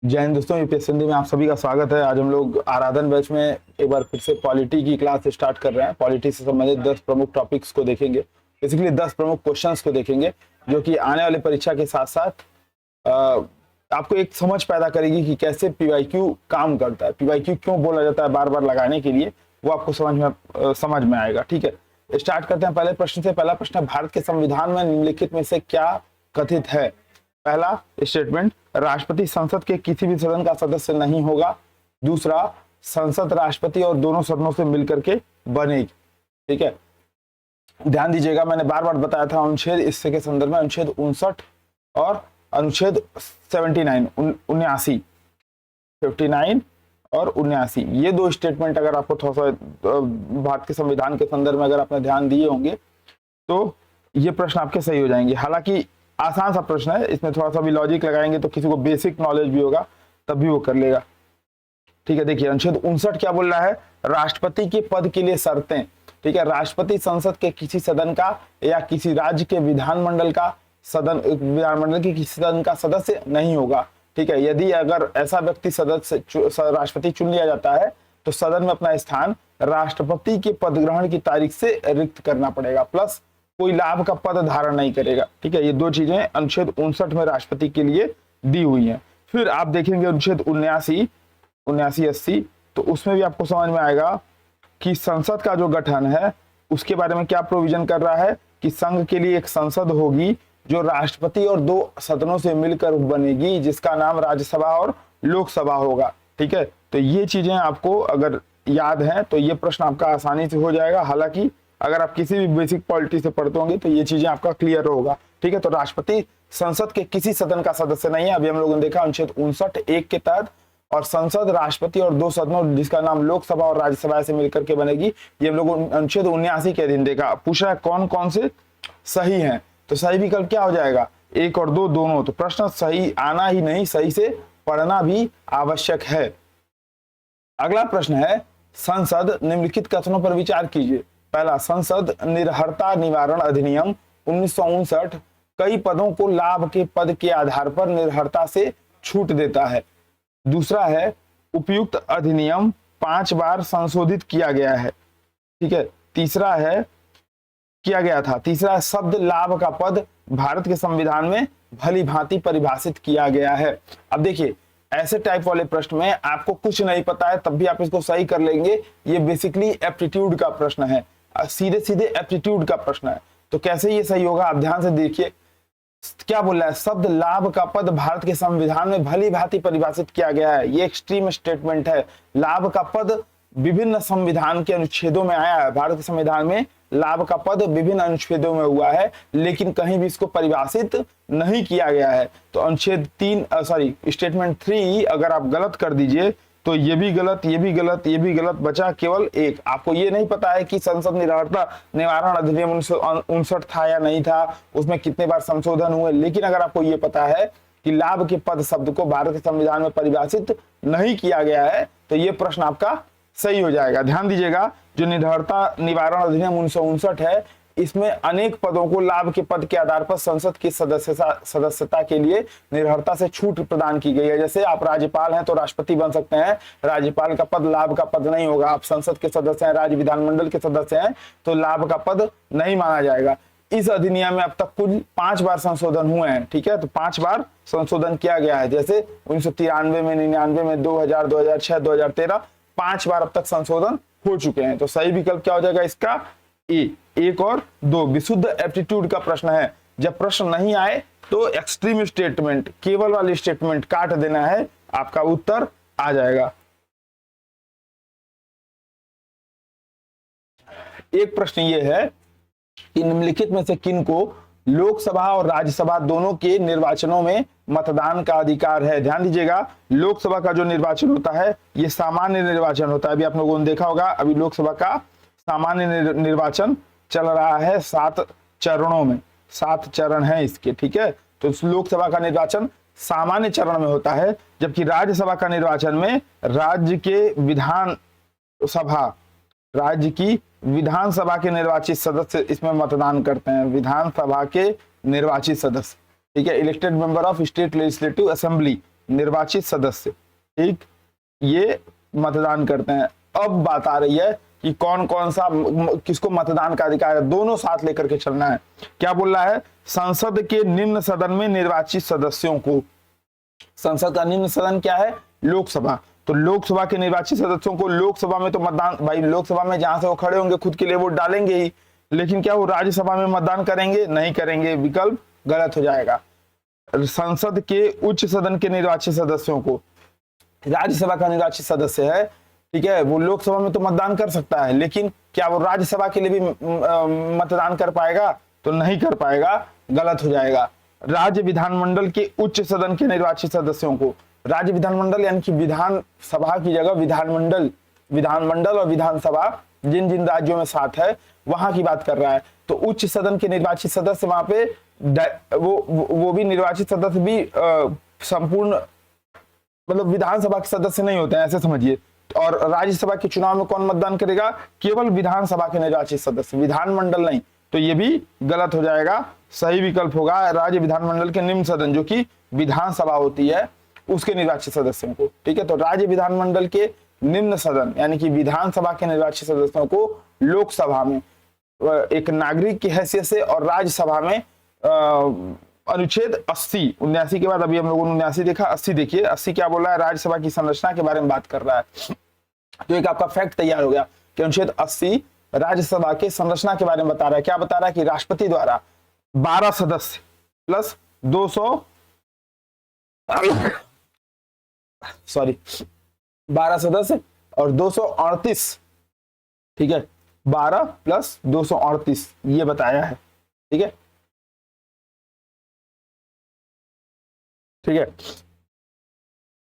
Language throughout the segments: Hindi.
जय हिंद दोस्तों, यूपीएससी हिंदी में आप सभी का स्वागत है। आज हम लोग आराधन बैच में एक बार फिर से पॉलिटी की क्लास स्टार्ट कर रहे हैं। पॉलिटी से संबंधित 10 प्रमुख टॉपिक्स को देखेंगे, बेसिकली 10 प्रमुख क्वेश्चंस को देखेंगे जो कि आने वाली परीक्षा के साथ साथ आपको एक समझ पैदा करेगी कि कैसे पीवाईक्यू काम करता है, पीवाईक्यू क्यों बोला जाता है बार बार लगाने के लिए, वो आपको समझ में आएगा। ठीक है, स्टार्ट करते हैं पहले प्रश्न से। पहला प्रश्न है, भारत के संविधान में निम्नलिखित में से क्या कथित है? पहला स्टेटमेंट, राष्ट्रपति संसद के किसी भी सदन का सदस्य नहीं होगा। दूसरा, संसद राष्ट्रपति और दोनों सदनों से मिलकर के बनेगी। ठीक है, ध्यान दीजिएगा, मैंने बार बार बताया था अनुच्छेद इससे के संदर्भ में अनुच्छेद 59 और अनुच्छेद 79 79 59 और 79, ये दो स्टेटमेंट अगर आपको थोड़ा सा भारत के संविधान के संदर्भ में अगर आपने ध्यान दिए होंगे तो ये प्रश्न आपके सही हो जाएंगे। हालांकि आसान सा प्रश्न है, इसमें थोड़ा सा भी लॉजिक लगाएंगे तो किसी को बेसिक नॉलेज भी होगा तब भी वो कर लेगा। ठीक है, देखिए अनुच्छेद 59 क्या बोल रहा है? राष्ट्रपति के पद के लिए शर्तें। ठीक है, राष्ट्रपति संसद के किसी सदन का या किसी राज्य के विधानमंडल के किसी सदन का सदस्य नहीं होगा। ठीक है, यदि अगर ऐसा व्यक्ति सदस्य राष्ट्रपति चुन लिया जाता है तो सदन में अपना स्थान राष्ट्रपति के पद ग्रहण की तारीख से रिक्त करना पड़ेगा, प्लस कोई लाभ का पद धारण नहीं करेगा। ठीक है, ये दो चीजें अनुच्छेद 59 में राष्ट्रपति के लिए दी हुई हैं। फिर आप देखेंगे अनुच्छेद 79 80, तो उसमें भी आपको समझ में आएगा कि संसद का जो गठन है उसके बारे में क्या प्रोविजन कर रहा है कि संघ के लिए एक संसद होगी जो राष्ट्रपति और दो सदनों से मिलकर बनेगी, जिसका नाम राज्यसभा और लोकसभा होगा। ठीक है, तो ये चीजें आपको अगर याद है तो ये प्रश्न आपका आसानी से हो जाएगा। हालांकि अगर आप किसी भी बेसिक पॉलिटी से पढ़ते होंगे तो ये चीजें आपका क्लियर होगा। ठीक है, तो राष्ट्रपति संसद के किसी सदन का सदस्य नहीं है। अभी हम लोगों ने देखा अनुच्छेद 59(1) के तहत, और संसद राष्ट्रपति और दो सदनों जिसका नाम लोकसभा और राज्यसभा से मिलकर के बनेगी, ये हम लोग अनुच्छेद 79 के अधीन देखा। पूछा है कौन कौन से सही हैं, तो सही विकल्प क्या हो जाएगा? 1 और 2 दोनों। तो प्रश्न सही आना ही नहीं, सही से पढ़ना भी आवश्यक है। अगला प्रश्न है, संसद निम्नलिखित कथनों पर विचार कीजिए। पहला, संसद निर्हरता निवारण अधिनियम 1959 कई पदों को लाभ के पद के आधार पर निर्हरता से छूट देता है। दूसरा है, उपयुक्त अधिनियम 5 बार संशोधित किया गया है। ठीक है, तीसरा है शब्द लाभ का पद भारत के संविधान में भली भांति परिभाषित किया गया है। अब देखिए, ऐसे टाइप वाले प्रश्न में आपको कुछ नहीं पता है तब भी आप इसको सही कर लेंगे। ये बेसिकली एप्टीट्यूड का प्रश्न है, सीधे सीधे एप्टीट्यूड का प्रश्न है। तो कैसे ये सही होगा, आप ध्यान से देखिए क्या बोल रहा है। शब्द लाभ का पद भारत के संविधान में भली भांति परिभाषित किया गया है, ये एक्सट्रीम स्टेटमेंट है। लाभ का पद विभिन्न संविधान के अनुच्छेदों में आया है, भारत के संविधान में लाभ का पद विभिन्न अनुच्छेदों में हुआ है, लेकिन कहीं भी इसको परिभाषित नहीं किया गया है। तो अनुच्छेद स्टेटमेंट 3 अगर आप गलत कर दीजिए तो ये भी गलत, ये भी गलत, ये भी गलत, बचा केवल एक। आपको ये नहीं पता है कि संसद निर्हरता निवारण अधिनियम 1959 था या नहीं था, उसमें कितने बार संशोधन हुए, लेकिन अगर आपको ये पता है कि लाभ के पद शब्द को भारत के संविधान में परिभाषित नहीं किया गया है तो ये प्रश्न आपका सही हो जाएगा। ध्यान दीजिएगा, जो निर्हरता निवारण अधिनियम 1959 है, इसमें अनेक पदों को लाभ के पद के आधार पर संसद की सदस्यता के लिए निर्हरता से छूट प्रदान की गई है। जैसे आप राज्यपाल हैं तो राष्ट्रपति बन सकते हैं, राज्यपाल का पद लाभ का पद नहीं होगा। आप संसद के सदस्य हैं, राज्य विधानमंडल के सदस्य हैं तो लाभ का पद नहीं माना जाएगा। इस अधिनियम में अब तक कुल 5 बार संशोधन हुए हैं। ठीक है, तो 5 बार संशोधन किया गया है, जैसे 1993 में, 99 में, 2000, 2006, 2013, 5 बार अब तक संशोधन हो चुके हैं। तो सही विकल्प क्या हो जाएगा इसका? ए। 1 और 2 विशुद्ध एप्टीट्यूड का प्रश्न है। जब प्रश्न नहीं आए तो एक्सट्रीम स्टेटमेंट, केवल वाली स्टेटमेंट काट देना है, आपका उत्तर आ जाएगा। एक प्रश्न ये है कि निम्नलिखित में से किन को लोकसभा और राज्यसभा दोनों के निर्वाचनों में मतदान का अधिकार है? ध्यान दीजिएगा, लोकसभा का जो निर्वाचन होता है ये सामान्य निर्वाचन होता है। अभी आप लोगों ने देखा होगा, अभी लोकसभा का सामान्य निर्वाचन चल रहा है 7 चरणों में, 7 चरण है इसके। ठीक है, तो लोकसभा का निर्वाचन सामान्य चरण में होता है, जबकि राज्यसभा का निर्वाचन में राज्य की विधानसभा के निर्वाचित सदस्य इसमें मतदान करते हैं। विधानसभा के निर्वाचित सदस्य, ठीक है, elected member of state legislative assembly, निर्वाचित सदस्य, ठीक, ये मतदान करते हैं। अब बात आ रही है कि कौन कौन सा किसको मतदान का अधिकार है, दोनों साथ लेकर के चलना है। क्या बोल रहा है, संसद के निम्न सदन में निर्वाचित सदस्यों को, संसद का निम्न सदन क्या है, लोकसभा, तो लोकसभा के निर्वाचित सदस्यों को, लोकसभा में तो मतदान, भाई लोकसभा में जहां से वो खड़े होंगे खुद के लिए वोट डालेंगे ही, लेकिन क्या वो राज्यसभा में मतदान करेंगे, नहीं करेंगे, विकल्प गलत हो जाएगा। संसद के उच्च सदन के निर्वाचित सदस्यों को, राज्यसभा का निर्वाचित सदस्य है, ठीक है, वो लोकसभा में तो मतदान कर सकता है, लेकिन क्या वो राज्यसभा के लिए भी मतदान कर पाएगा, तो नहीं कर पाएगा, गलत हो जाएगा। राज्य विधानमंडल के उच्च सदन के निर्वाचित सदस्यों को, राज्य विधानमंडल यानी कि विधानसभा की जगह विधानमंडल, विधानमंडल और विधानसभा जिन जिन राज्यों में साथ है वहां की बात कर रहा है, तो उच्च सदन के निर्वाचित सदस्य वहां पे वो भी निर्वाचित सदस्य भी संपूर्ण मतलब विधानसभा के सदस्य नहीं होते हैं, ऐसे समझिए। और राज्यसभा के चुनाव में कौन मतदान करेगा, केवल विधानसभा के निर्वाचित सदस्य, विधानमंडल नहीं, तो ये भी गलत हो जाएगा। सही विकल्प होगा राज्य विधानमंडल के निम्न सदन जो कि विधानसभा होती है उसके निर्वाचित सदस्यों को, ठीक है। तो राज्य विधानमंडल के निम्न सदन यानी कि विधानसभा के निर्वाचित सदस्यों को लोकसभा में एक नागरिक की हैसियत से और राज्यसभा में अनुच्छेद 80 79 के बाद, अभी हम लोगों ने 79 देखा, 80 देखिए, 80 क्या बोल रहा है, राज्यसभा की संरचना के बारे में बात कर रहा है। तो एक आपका फैक्ट तैयार हो गया कि अनुच्छेद 80 राज्यसभा के संरचना के बारे में बता रहा है। क्या बता रहा है कि राष्ट्रपति द्वारा 12 सदस्य प्लस 200 सॉरी 12 सदस्य और 238, ठीक है, 12 प्लस 238 ये बताया है, ठीक है, ठीक है,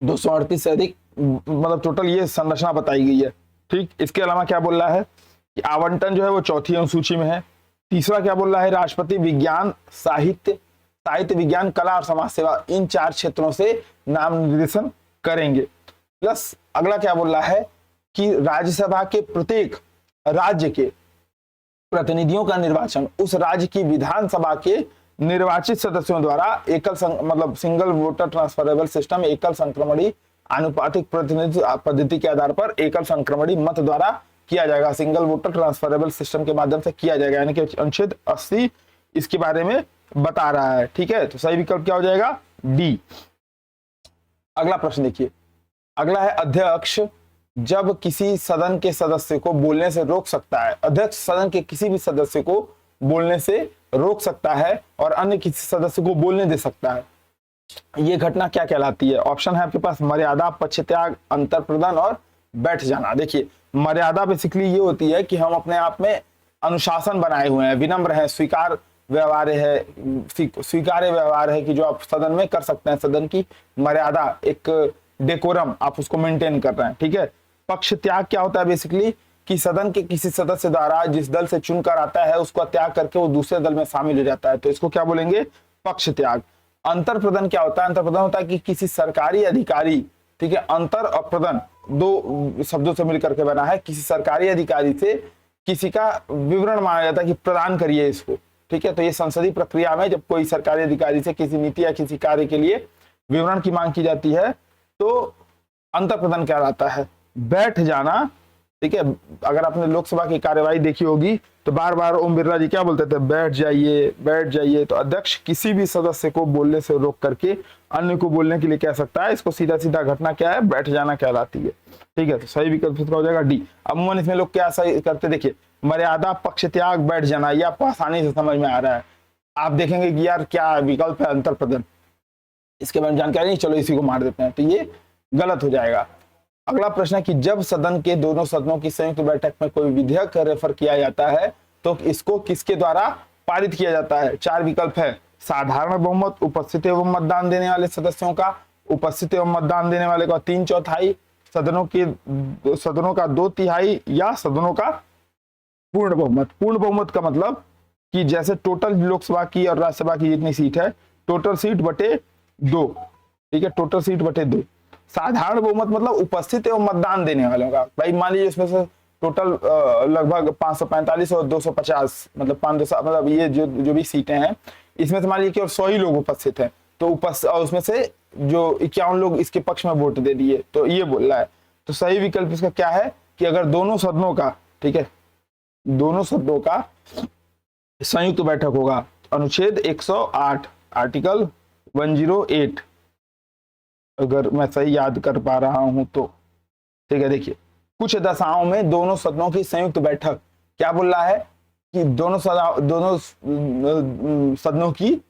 238 से अधिक मतलब टोटल ये संरचना बताई गई है, ठीक। इसके अलावा क्या बोल रहा है कि आवंटन जो है वो चौथी अनुसूची में है। तीसरा क्या बोल रहा है, राष्ट्रपति विज्ञान, साहित्य विज्ञान, कला और समाज सेवा इन 4 क्षेत्रों से नाम निर्देशन करेंगे। प्लस अगला क्या बोल रहा है कि राज्यसभा के प्रत्येक राज्य के प्रतिनिधियों का निर्वाचन उस राज्य की विधानसभा के निर्वाचित सदस्यों द्वारा एकल मतलब सिंगल वोटर ट्रांसफरेबल सिस्टम, एकल संक्रमणी आनुपातिक प्रतिनिधित्व पद्धति के आधार पर एकल संक्रमणी मत द्वारा किया जाएगा, सिंगल वोटर ट्रांसफरेबल सिस्टम के माध्यम से किया जाएगा, यानी कि अनुच्छेद 80 इसके बारे में बता रहा है, ठीक है। तो सही विकल्प क्या हो जाएगा, डी। अगला प्रश्न देखिए, अगला है अध्यक्ष जब किसी सदन के सदस्य को बोलने से रोक सकता है, अध्यक्ष सदन के किसी भी सदस्य को बोलने से रोक सकता है और अन्य किसी सदस्य को बोलने दे सकता है, ये घटना क्या कहलाती है। ऑप्शन है आपके पास मर्यादा, पक्षत्याग, अंतर प्रदान और बैठ जाना। देखिए मर्यादा बेसिकली ये होती है कि हम अपने आप में अनुशासन बनाए हुए हैं, विनम्र है, स्वीकार्य व्यवहार है कि जो आप सदन में कर सकते हैं, सदन की मर्यादा, एक डेकोरम आप उसको मेंटेन कर रहे हैं, ठीक है। पक्ष त्याग क्या होता है बेसिकली कि सदन के किसी सदस्य द्वारा जिस दल से चुनकर आता है उसको त्याग करके वो दूसरे दल में शामिल हो जाता है, तो इसको क्या बोलेंगे, पक्ष त्याग। अंतर प्रदान क्या होता है, अंतर प्रदान होता है कि किसी सरकारी अधिकारी, ठीक है, अंतर और प्रदान दो शब्दों से मिलकर के बना है, किसी सरकारी अधिकारी से किसी का विवरण मांगा जाता है कि प्रदान करिए इसको, ठीक है। तो ये संसदीय प्रक्रिया में जब कोई सरकारी अधिकारी से किसी नीति या किसी कार्य के लिए विवरण की मांग की जाती है तो अंतर प्रदान कहलाता है। बैठ जाना, ठीक है, अगर आपने लोकसभा की कार्यवाही देखी होगी तो बार बार ओम बिरला जी क्या बोलते थे, बैठ जाइए बैठ जाइए। तो अध्यक्ष किसी भी सदस्य को बोलने से रोक करके अन्य को बोलने के लिए कह सकता है, इसको सीधा सीधा घटना क्या है, बैठ जाना कहलाती है, ठीक है। तो सही विकल्प इसका हो जाएगा डी। अमूमन इसमें लोग क्या सही करते, देखिए मर्यादा, पक्ष त्याग, बैठ जाना, ये आपको आसानी से समझ में आ रहा है। आप देखेंगे कि यार क्या विकल्प है, अंतर प्रदान, इसके बारे में जानकारी नहीं, चलो इसी को मार देते हैं, तो ये गलत हो जाएगा। अगला प्रश्न है कि जब सदन के दोनों सदनों की संयुक्त बैठक में कोई विधेयक रेफर किया जाता है तो इसको किसके द्वारा पारित किया जाता है। 4 विकल्प है, साधारण बहुमत, उपस्थित एवं मतदान देने वाले सदस्यों का, उपस्थित एवं मतदान देने वाले का 3/4, सदनों का 2/3 या सदनों का पूर्ण बहुमत। पूर्ण बहुमत का मतलब कि जैसे टोटल लोकसभा की और राज्यसभा की जितनी सीट है, टोटल सीट बटे 2, ठीक है, टोटल सीट बटे 2। साधारण बहुमत मतलब उपस्थित एवं मतदान देने वालों का, भाई मान लीजिए इसमें से टोटल लगभग 545 और 250 मतलब 500 मतलब ये जो भी सीटें हैं इसमें से मान लीजिए कि 100 ही लोग उपस्थित हैं, तो उसमें से जो 51 लोग इसके पक्ष में वोट दे दिए, तो ये बोल रहा है। तो सही विकल्प इसका क्या है कि अगर दोनों सदनों का, ठीक है, दोनों सदनों का संयुक्त बैठक होगा, अनुच्छेद 108 आर्टिकल 108, अगर मैं सही याद कर पा रहा हूं तो, ठीक है। देखिए, कुछ दशाओं में दोनों सदनों की संयुक्त बैठक, क्या बोल रहा है कि दोनों सदनों की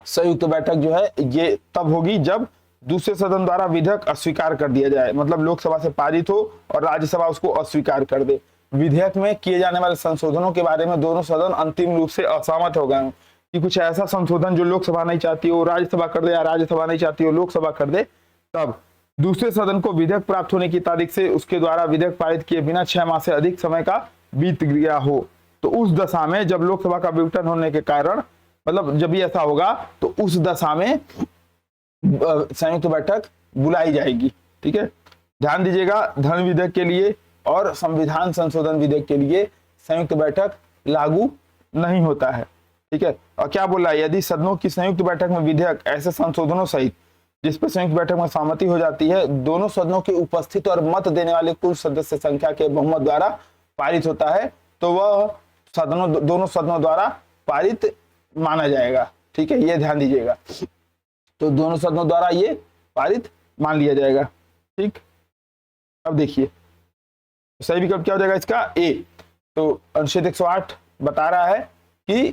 संयुक्त बैठक जो है ये तब होगी जब दूसरे सदन द्वारा विधेयक अस्वीकार कर दिया जाए, मतलब लोकसभा से पारित हो और राज्यसभा उसको अस्वीकार कर दे। विधेयक में किए जाने वाले संशोधनों के बारे में दोनों सदन अंतिम रूप से असहमत हो गए कि कुछ ऐसा संशोधन जो लोकसभा नहीं चाहती हो राज्यसभा कर दे, या राज्यसभा नहीं चाहती हो लोकसभा कर दे, तब दूसरे सदन को विधेयक प्राप्त होने की तारीख से उसके द्वारा विधेयक पारित किए बिना 6 माह से अधिक समय का बीत गया हो, तो उस दशा में जब लोकसभा का विघटन होने के कारण, मतलब जब भी ऐसा होगा तो उस दशा में संयुक्त बैठक बुलाई जाएगी। ठीक है, ध्यान दीजिएगा, धन विधेयक के लिए और संविधान संशोधन विधेयक के लिए संयुक्त बैठक लागू नहीं होता है। ठीक है, और क्या बोल रहा है, यदि सदनों की संयुक्त बैठक में विधेयक ऐसे संशोधनों सहित जिस पर संयुक्त बैठक में सहमति हो जाती है, दोनों सदनों के उपस्थित और मत देने वाले कुल सदस्य संख्या के बहुमत द्वारा पारित होता है, तो वह दोनों सदनों द्वारा पारित माना जाएगा। ठीक है, ये ध्यान दीजिएगा, तो दोनों सदनों द्वारा ये पारित मान लिया जाएगा। ठीक, अब देखिए सही विकल्प क्या हो जाएगा इसका, ए। तो अनुच्छेद 108 बता रहा है कि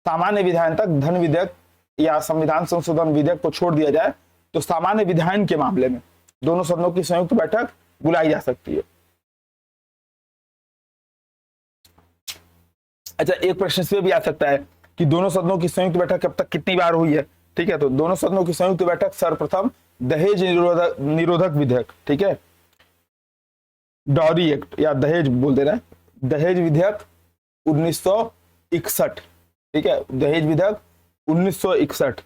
सामान्य विधायन तक धन विधेयक या संविधान संशोधन विधेयक को छोड़ दिया जाए तो सामान्य विधायन के मामले में दोनों सदनों की संयुक्त बैठक बुलाई जा सकती है। अच्छा, एक प्रश्न इसमें भी आ सकता है कि दोनों सदनों की संयुक्त बैठक अब तक कितनी बार हुई है। ठीक है, तो दोनों सदनों की संयुक्त बैठक सर्वप्रथम दहेज निरोधक विधेयक, ठीक है, डॉरी एक्ट या दहेज बोल दे रहा है, दहेज विधेयक 1961, ठीक है, दहेज विधेयक 1961,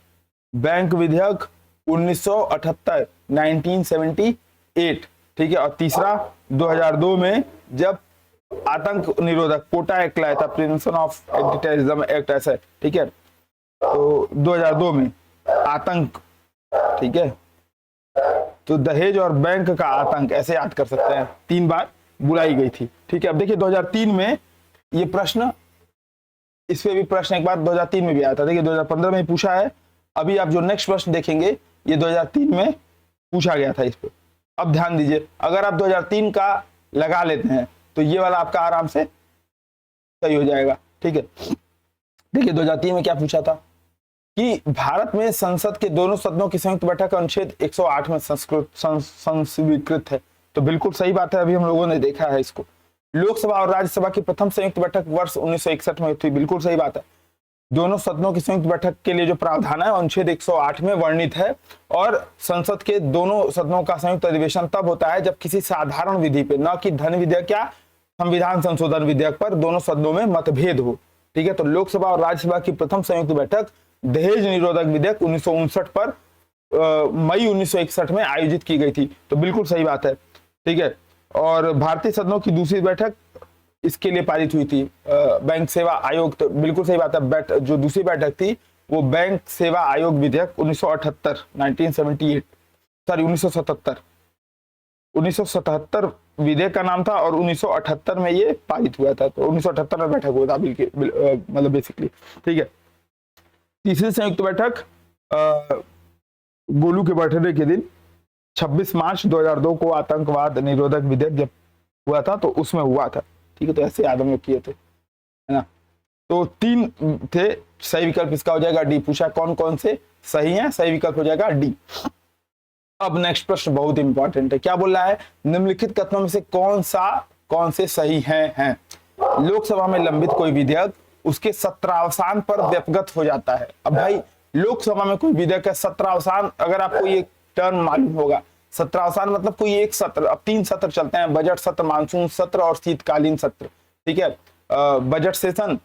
बैंक विधेयक 1978 1978, ठीक है, और तीसरा 2002 में जब आतंक निरोधक कोटा एक्ट लाया था, prevention of anti terrorism act ऐसा, ठीक है, तो 2002 में आतंक, ठीक है, तो दहेज और बैंक का आतंक ऐसे याद कर सकते हैं, 3 बार बुलाई गई थी। ठीक है, अब देखिए 2003 में ये प्रश्न, इस पे भी प्रश्न एक बार 2003 में भी आया था, देखिए 2015 में पूछा है। अभी आप जो नेक्स्ट प्रश्न देखेंगे ये 2003 में पूछा गया था इस पे। अब ध्यान दीजिए, अगर आप 2003 का लगा लेते हैं तो ये वाला आपका आराम से सही हो जाएगा। ठीक है, देखिए 2003 में क्या पूछा था कि भारत में संसद के दोनों सदनों की संयुक्त बैठक अनुच्छेद 108 में संस्वीकृत है, तो बिल्कुल सही बात है, अभी हम लोगों ने देखा है इसको। लोकसभा और राज्यसभा की प्रथम संयुक्त बैठक वर्ष 1961 में थी, बिल्कुल सही बात है। दोनों सदनों की संयुक्त बैठक के लिए जो प्रावधान है अनुच्छेद 108 में वर्णित है, और संसद के दोनों सदनों का संयुक्त अधिवेशन तब होता है जब किसी साधारण विधि पे, न कि धन विधेयक या संविधान संशोधन विधेयक पर दोनों सदनों में मतभेद हो। ठीक है, तो लोकसभा और राज्यसभा की प्रथम संयुक्त बैठक दहेज निरोधक विधेयक 1959 पर मई 1961 में आयोजित की गई थी, तो बिल्कुल सही बात है। ठीक है, और भारतीय सदनों की दूसरी बैठक इसके लिए पारित हुई थी, बैंक सेवा आयोग, तो बिल्कुल सही बात है। जो दूसरी बैठक थी वो बैंक सेवा आयोग विधेयक 1978 सॉरी 1977 विधेयक का नाम था, और 1978 में ये पारित हुआ था, तो 1978 में बैठक हुआ था मतलब बेसिकली। ठीक है, तीसरी संयुक्त बैठक गोलू के बर्थडे के दिन 26 मार्च 2002 को आतंकवाद निरोधक विधेयक जब हुआ था तो उसमें हुआ था। ठीक है, तो ऐसे याद हम लोग किए थे, है ना। तो 3 थे, सही विकल्प इसका हो जाएगा डी। पूछा कौन कौन से सही हैं, सही विकल्प हो जाएगा डी। अब नेक्स्ट प्रश्न बहुत इंपॉर्टेंट है, क्या बोल रहा है, निम्नलिखित कथनों में से कौन से सही हैं? लोकसभा में लंबित कोई विधेयक उसके सत्रावसान पर व्यपगत हो जाता है। अब भाई लोकसभा में कोई विधेयक है, सत्रावसान, अगर आपको ये टर्म मालूम होगा, सत्रावसान मतलब कोई एक सत्र, अब 3 सत्र चलते हैं, बजट सत्र, मानसून सत्र और शीतकालीन सत्र। ठीक है, बजट सेशन,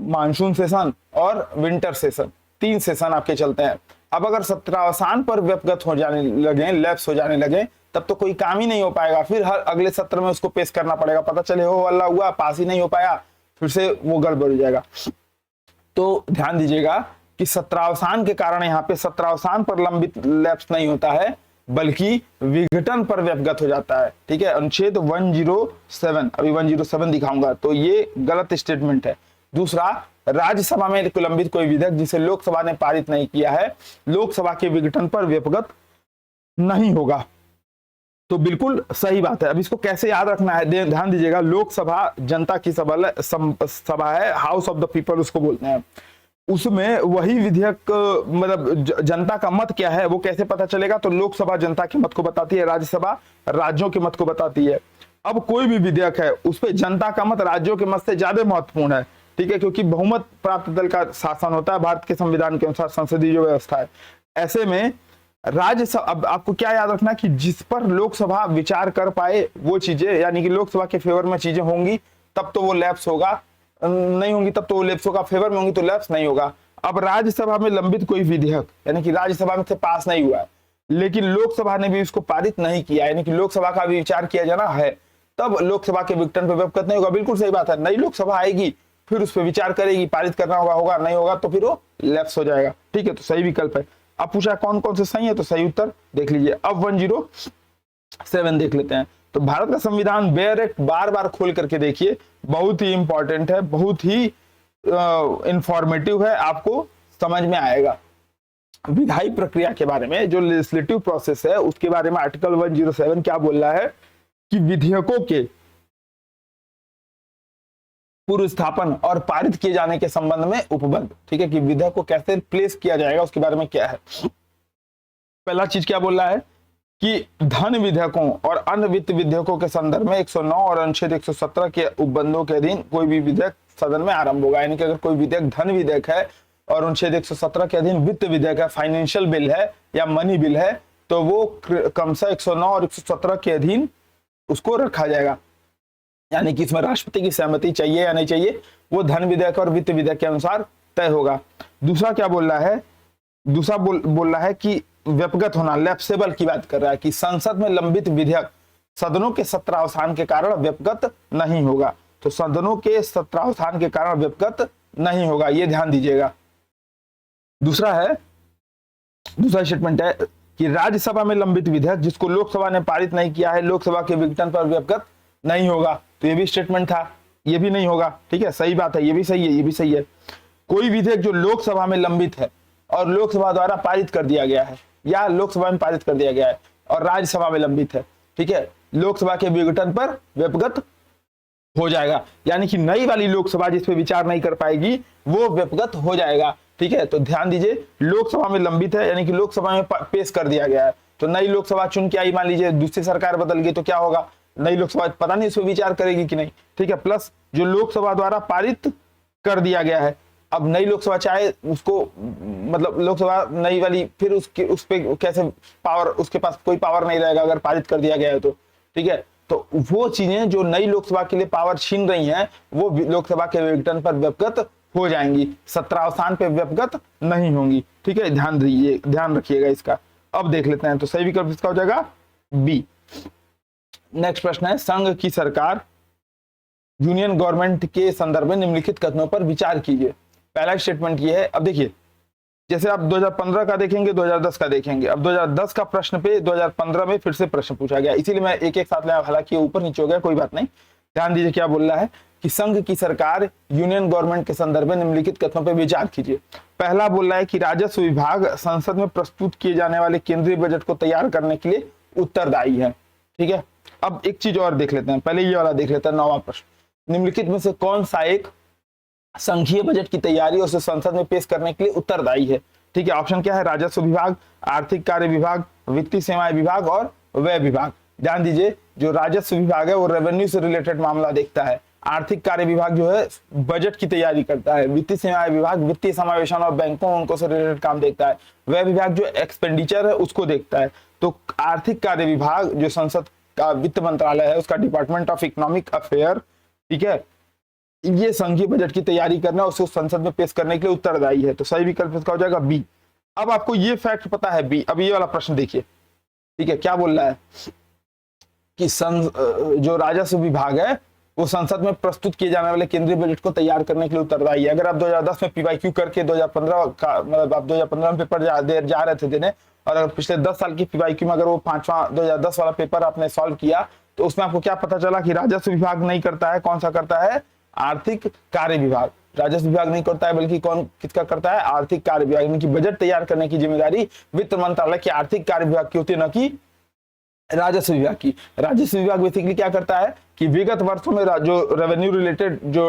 मानसून सेशन और विंटर सेशन, 3 सेशन आपके चलते हैं। अब अगर सत्रावसान पर व्यपगत हो जाने लगे, लैप्स हो जाने लगे, तब तो कोई काम ही नहीं हो पाएगा, फिर हर अगले सत्र में उसको पेश करना पड़ेगा, पता चले हो अल्लाह हुआ पास ही नहीं हो पाया, फिर से वो गड़बड़ हो जाएगा। तो ध्यान दीजिएगा कि सत्रावसान के कारण यहाँ पे सत्रावसान पर लंबित लैप्स नहीं होता है बल्कि विघटन पर व्यपगत हो जाता है। ठीक है, अनुच्छेद 107, अभी 107 दिखाऊंगा, तो ये गलत स्टेटमेंट है। दूसरा, राज्यसभा में लंबित कोई विधेयक जिसे लोकसभा ने पारित नहीं किया है लोकसभा के विघटन पर व्यपगत नहीं होगा। तो बिल्कुल सही बात है। अब इसको कैसे याद रखना है, ध्यान दीजिएगा। लोकसभा जनता की सभा है, हाउस ऑफ द पीपल उसको बोलते हैं। उसमें वही विधेयक मतलब जनता का मत क्या है वो कैसे पता चलेगा, तो लोकसभा जनता के मत को बताती है, राज्यसभा राज्यों के मत को बताती है। अब कोई भी विधेयक है उस पर जनता का मत राज्यों के मत से ज्यादा महत्वपूर्ण है। ठीक है, क्योंकि बहुमत प्राप्त दल का शासन होता है भारत के संविधान के अनुसार, संसदीय जो व्यवस्था है। ऐसे में राज्यसभा, अब आपको क्या याद रखना कि जिस पर लोकसभा विचार कर पाए वो चीजें, यानी कि लोकसभा के फेवर में चीजें होंगी तब तो वो लैप्स होगा, नहीं होंगी तब तो वो लैप्स होगा, फेवर में होंगी तो लैप्स नहीं होगा। अब राज्यसभा में लंबित कोई विधेयक यानी कि राज्यसभा में से पास नहीं हुआ है लेकिन लोकसभा ने भी उसको पारित नहीं किया, यानी कि लोकसभा का भी विचार किया जाना है, तब लोकसभा के विघटन पर व्यपगत नहीं होगा। बिल्कुल सही बात है। नई लोकसभा आएगी फिर उस पर विचार करेगी, पारित करना होगा नहीं होगा तो फिर वो लैप्स हो जाएगा। ठीक है, तो सही विकल्प है। अब पूछा कौन कौन से सही है, तो सही उत्तर देख लीजिए। अब 107 देख लेते हैं। तो भारत का संविधान बेयर एक्ट बार बार खोल करके देखिए, बहुत ही इंपॉर्टेंट है, बहुत ही इंफॉर्मेटिव है, आपको समझ में आएगा। विधायी प्रक्रिया के बारे में, जो लेजिस्लेटिव प्रोसेस है उसके बारे में आर्टिकल 107 क्या बोल रहा है कि विधेयकों के पूर्व स्थापन और पारित किए जाने के संबंध में उपबंध। ठीक है, कि विधेयक को कैसे प्लेस किया जाएगा उसके बारे में क्या है। पहला चीज क्या बोल रहा है कि धन विधेयकों और अन्य वित्त विधेयकों के संदर्भ में 109 और अनुच्छेद 117 के उपबंधों के अधीन कोई भी विधेयक सदन में आरंभ होगा। यानी कि अगर कोई विधेयक धन विधेयक है और अनुच्छेद 117 के अधीन वित्त विधेयक है, फाइनेंशियल बिल है या मनी बिल है, तो वो क्रमशः 109 और 117 के अधीन उसको रखा जाएगा। यानी कि इसमें राष्ट्रपति की सहमति चाहिए या नहीं चाहिए वो धन विधेयक और वित्त विधेयक के अनुसार तय होगा। दूसरा क्या बोल रहा है, दूसरा बोल रहा है कि व्यपगत होना, लैप्सेबल की बात कर रहा है कि संसद में लंबित विधेयक सदनों के सत्रावसान के कारण व्यपगत नहीं होगा। तो सदनों के सत्रावसान के कारण व्यपगत नहीं होगा, ये ध्यान दीजिएगा। दूसरा स्टेटमेंट है कि राज्यसभा में लंबित विधेयक जिसको लोकसभा ने पारित नहीं किया है लोकसभा के विघटन पर व्यपगत नहीं होगा। तो ये भी स्टेटमेंट था, ये भी नहीं होगा। ठीक है, सही बात है, ये भी सही है, ये भी सही है। कोई विधेयक जो लोकसभा में लंबित है और लोकसभा द्वारा पारित कर दिया गया है या लोकसभा में पारित कर दिया गया है और राज्यसभा में लंबित है, ठीक है, लोकसभा के विघटन पर व्यपगत हो जाएगा। यानी कि नई वाली लोकसभा जिस पे विचार नहीं कर पाएगी वो व्यपगत हो जाएगा। ठीक है, तो ध्यान दीजिए, लोकसभा में लंबित है यानी कि लोकसभा में पेश कर दिया गया है, तो नई लोकसभा चुन के आई, मान लीजिए दूसरी सरकार बदल गई तो क्या होगा, नई लोकसभा पता नहीं इस पर विचार करेगी कि नहीं। ठीक है, प्लस जो लोकसभा द्वारा पारित कर दिया गया है, अब नई लोकसभा चाहे उसको मतलब लोकसभा नई वाली फिर उस पे कैसे पावर, उसके पास कोई पावर नहीं रहेगा अगर पारित कर दिया गया है तो। ठीक है, तो वो चीजें जो नई लोकसभा के लिए पावर छीन रही हैं वो लोकसभा के विघटन पर व्यपगत हो जाएंगी, सत्रावसान पे व्यपगत नहीं होंगी। ठीक है, ध्यान रखिएगा इसका। अब देख लेते हैं, तो सही विकल्प इसका हो जाएगा बी। नेक्स्ट प्रश्न है, संघ की सरकार यूनियन गवर्नमेंट के संदर्भ में निम्नलिखित कथनों पर विचार कीजिए। पहला स्टेटमेंट ये है, अब देखिए जैसे आप 2015 का देखेंगे 2010 का देखेंगे, अब 2010 का प्रश्न पे 2015 में फिर से प्रश्न पूछा गया, इसीलिए मैं एक एक साथ लाया, हालांकि ऊपर नीचे हो गया कोई बात नहीं। ध्यान दीजिए क्या बोल रहा है कि संघ की सरकार यूनियन गवर्नमेंट के संदर्भ में निम्नलिखित कथनों पर विचार कीजिए। पहला बोल रहा है कि राजस्व विभाग संसद में प्रस्तुत किए जाने वाले केंद्रीय बजट को तैयार करने के लिए उत्तरदायी है। ठीक है, अब एक चीज और देख लेते हैं, पहले ये वाला देख लेते हैं, 9वां प्रश्न, निम्नलिखित में से कौन सा एक संघीय बजट की तैयारी और उसे संसद में पेश करने के लिए उत्तरदायी है। ठीक है, ऑप्शन क्या है, राजस्व विभाग, आर्थिक कार्य विभाग, वित्तीय सेवाएं विभाग और व्यय विभाग। ध्यान दीजिए, जो राजस्व विभाग है वो रेवेन्यू से रिलेटेड मामला देखता है, आर्थिक कार्य विभाग जो है बजट की तैयारी करता है, वित्तीय सेवाएं विभाग वित्तीय समावेशन और बैंकों उनको से रिलेटेड काम देखता है, व्यय विभाग जो एक्सपेंडिचर है उसको देखता है। तो आर्थिक कार्य विभाग जो संसद का वित्त मंत्रालय है उसका डिपार्टमेंट ऑफ इकोनॉमिक अफेयर, ठीक है, ये संघीय बजट की तैयारी करना उसको संसद में पेश करने के लिए उत्तरदायी है। तो सही विकल्प इसका हो जाएगा बी। अब आपको ये फैक्ट पता है बी, अब ये वाला प्रश्न देखिए, ठीक है, क्या बोल रहा है कि जो राजस्व विभाग है वो संसद में प्रस्तुत किए जाने वाले केंद्रीय बजट को तैयार करने के लिए उत्तरदायी है। अगर आप 2010 में पीवाईक्यू करके 2015 का मतलब आप 2015 में पेपर जा रहे थे देने, और अगर पिछले 10 साल की पीवाईक्यू में अगर वो 5वां 2010 वाला पेपर आपने सॉल्व किया तो उसमें आपको क्या पता चला कि राजस्व विभाग नहीं करता है, कौन सा करता है, आर्थिक कार्य विभाग। राजस्व विभाग नहीं करता है बल्कि कौन किसका करता है, आर्थिक कार्य विभाग। यानी कि बजट तैयार करने की जिम्मेदारी वित्त मंत्रालय के आर्थिक कार्य विभाग की होती है, न कि राजस्व विभाग की। राजस्व विभाग बेसिकली क्या करता है कि विगत वर्षों में जो रेवेन्यू रिलेटेड जो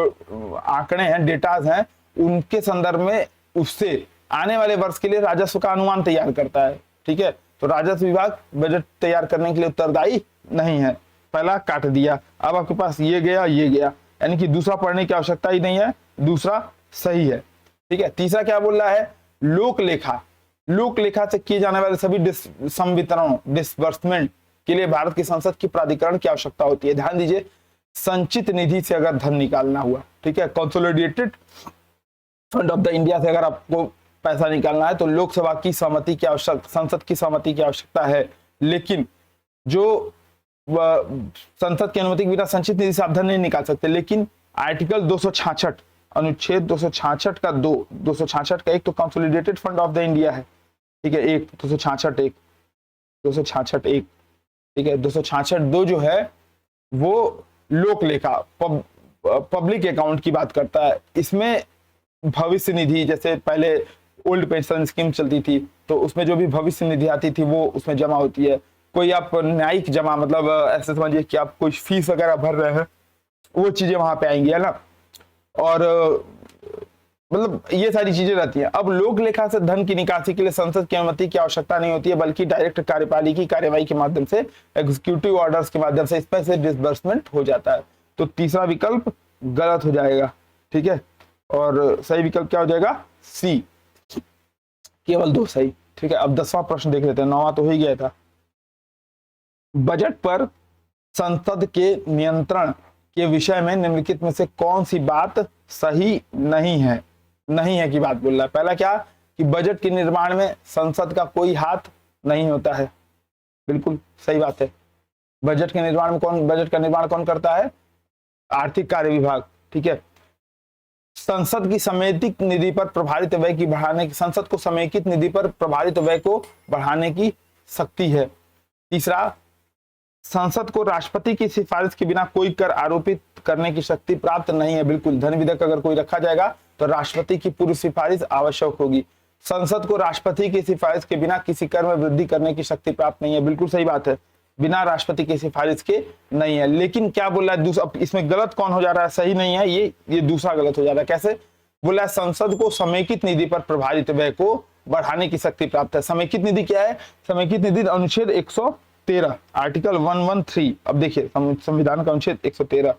आंकड़े हैं, डेटाज हैं, उनके संदर्भ में उससे आने वाले वर्ष के लिए राजस्व का अनुमान तैयार करता है। ठीक है, तो राजस्व विभाग बजट तैयार करने के लिए उत्तरदायी नहीं है। पहला काट दिया। अब आपके पास ये गया, ये गया, यानी कि दूसरा पढ़ने की आवश्यकता ही नहीं है, दूसरा सही है। ठीक है, तीसरा क्या बोल रहा है, लोक लेखा। लोक लेखा से किए जाने वाले सभी संवितरणों डिसबर्समेंट के लिए भारत की संसद की प्राधिकरण की आवश्यकता होती है। ध्यान दीजिए, संचित निधि से अगर धन निकालना हुआ, ठीक है, consolidated fund of the India से अगर आपको पैसा निकालना है तो लोकसभा की सहमति की आवश्यकता, संसद की सहमति की आवश्यकता है। लेकिन जो संसद की अनुमति के बिना संचित निधि से आप धन नहीं निकाल सकते। लेकिन आर्टिकल 266 अनुच्छेद 266 का 266 का 1 तो consolidated fund of the India है। ठीक है, 1 266 1 266 1, ठीक है, 266 2 जो है वो लोक लेखा पब्लिक अकाउंट की बात करता है। इसमें भविष्य निधि, जैसे पहले ओल्ड पेंशन स्कीम चलती थी तो उसमें जो भी भविष्य निधि आती थी वो उसमें जमा होती है। कोई आप न्यायिक जमा, मतलब ऐसे समझिए कि आप कोई फीस वगैरह भर रहे हैं, वो चीजें वहां पे आएंगी, है ना। और मतलब ये सारी चीजें रहती हैं। अब लोक लेखा से धन की निकासी के लिए संसद की अनुमति की आवश्यकता नहीं होती है, बल्कि डायरेक्ट कार्यपालिकी कार्यवाही के माध्यम से, एग्जीक्यूटिव ऑर्डर्स के माध्यम से इसमें से डिसबर्समेंट हो जाता है। तो तीसरा विकल्प गलत हो जाएगा। ठीक है, और सही विकल्प क्या हो जाएगा, सी, केवल 2 सही। ठीक है, अब 10वां प्रश्न देख लेते हैं, 9वां तो हो ही गया था। बजट पर संसद के नियंत्रण के विषय में निम्नलिखित में से कौन सी बात सही नहीं है। नहीं है की बात बोल रहा है। पहला क्या कि बजट के निर्माण में संसद का कोई हाथ नहीं होता है, बिल्कुल सही बात है। बजट के निर्माण में बजट का निर्माण कौन करता है, आर्थिक कार्य विभाग। ठीक है, संसद की समेकित निधि पर प्रभावित व्यय की बढ़ाने की, संसद को समेकित निधि पर प्रभावित व्यय को बढ़ाने की शक्ति है। तीसरा, संसद को राष्ट्रपति की सिफारिश के बिना कोई कर आरोपित करने की शक्ति प्राप्त नहीं है। बिल्कुल, धन विधेयक अगर कोई रखा जाएगा तो राष्ट्रपति की पूर्व सिफारिश आवश्यक होगी। संसद को राष्ट्रपति की सिफारिश के बिना किसी कर में वृद्धि करने की शक्ति प्राप्त नहीं है। बिल्कुल सही बात है, बिना राष्ट्रपति की सिफारिश के नहीं है। लेकिन क्या बोल रहा है दूसरा, इसमें गलत कौन हो जा रहा है, सही नहीं है, ये दूसरा गलत हो जा रहा है। कैसे बोला है, संसद को समेकित निधि पर प्रभावित व्यय को बढ़ाने की शक्ति प्राप्त है। समेकित निधि क्या है, समेकित निधि अनुच्छेद 113 आर्टिकल 113। अब देखिए संविधान का अनुच्छेद 113,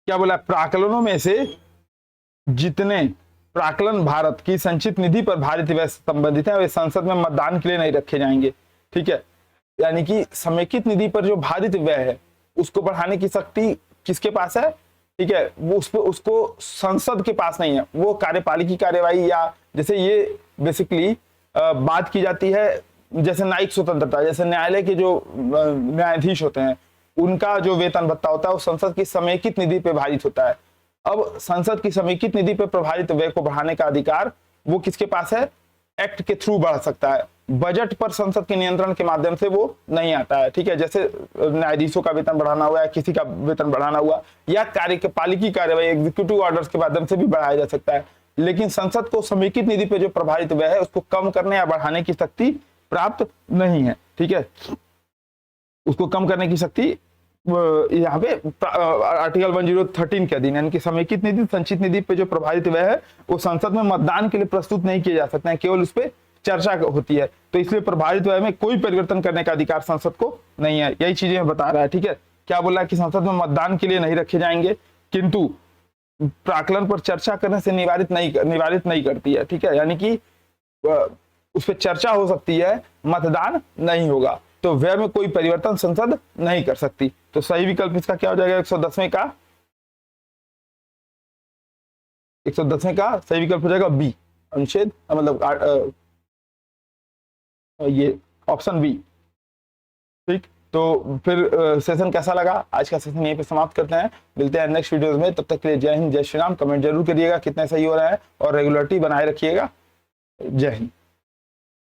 क्या बोला, प्राकलनों में से जितने प्राकलन भारत की संचित निधि पर भारित व्यय से संबंधित है वे संसद में मतदान के लिए नहीं रखे जाएंगे। ठीक है, यानी कि समेकित निधि पर जो भारित व्यय है उसको बढ़ाने की शक्ति किसके पास है। ठीक है, वो उसको संसद के पास नहीं है, वो कार्यपालिकी कार्यवाही, या जैसे ये बेसिकली बात की जाती है जैसे न्यायिक स्वतंत्रता, जैसे न्यायालय के जो न्यायाधीश होते हैं उनका जो वेतन भत्ता होता है वो संसद की समेकित निधि पे भारित होता है। अब संसद की समेकित निधि पे प्रभावित व्यय को बढ़ाने का अधिकार वो किसके पास है, एक्ट के थ्रू बढ़ा सकता है। बजट पर संसद के नियंत्रण के माध्यम से वो नहीं आता है। ठीक है, जैसे न्यायाधीशों का वेतन बढ़ाना हुआ या किसी का वेतन बढ़ाना हुआ या कार्यपालिकी कार्यवाही एग्जीक्यूटिव ऑर्डर्स के माध्यम से भी बढ़ाया जा सकता है। लेकिन संसद को समेकित निधि पे जो प्रभावित व्यय है उसको कम करने या बढ़ाने की शक्ति प्राप्त नहीं है। ठीक है, उसको कम करने की शक्ति यहाँ पे आर्टिकल 1013 के अधीन, यानी कि समेकित निधि संचित निधि पे जो प्रभावित व्यय है वो संसद में मतदान के लिए प्रस्तुत नहीं किए जा सकते हैं, केवल उस पर चर्चा होती है। तो इसलिए प्रभावित व्यय में कोई परिवर्तन करने का अधिकार संसद को नहीं है। यही चीजें बता रहा है। ठीक है, क्या बोला कि संसद में मतदान के लिए नहीं रखे जाएंगे, किंतु प्राकलन पर चर्चा करने से निवारित नहीं करती है। ठीक है, यानी कि उस पर चर्चा हो सकती है, मतदान नहीं होगा। तो व्यय में कोई परिवर्तन संसद नहीं कर सकती। तो सही विकल्प इसका क्या हो जाएगा? 110वें का 110वें का सही विकल्प हो जाएगा बी, अनुच्छेद मतलब ये ऑप्शन बी। ठीक, तो फिर सेशन कैसा लगा? आज का सेशन यहीं पे समाप्त करते हैं, मिलते हैं नेक्स्ट वीडियोस में। तब तक के लिए जय हिंद, जय श्री राम। कमेंट जरूर करिएगा कितने सही हो रहा है और रेगुलरिटी बनाए रखिएगा। जय हिंद।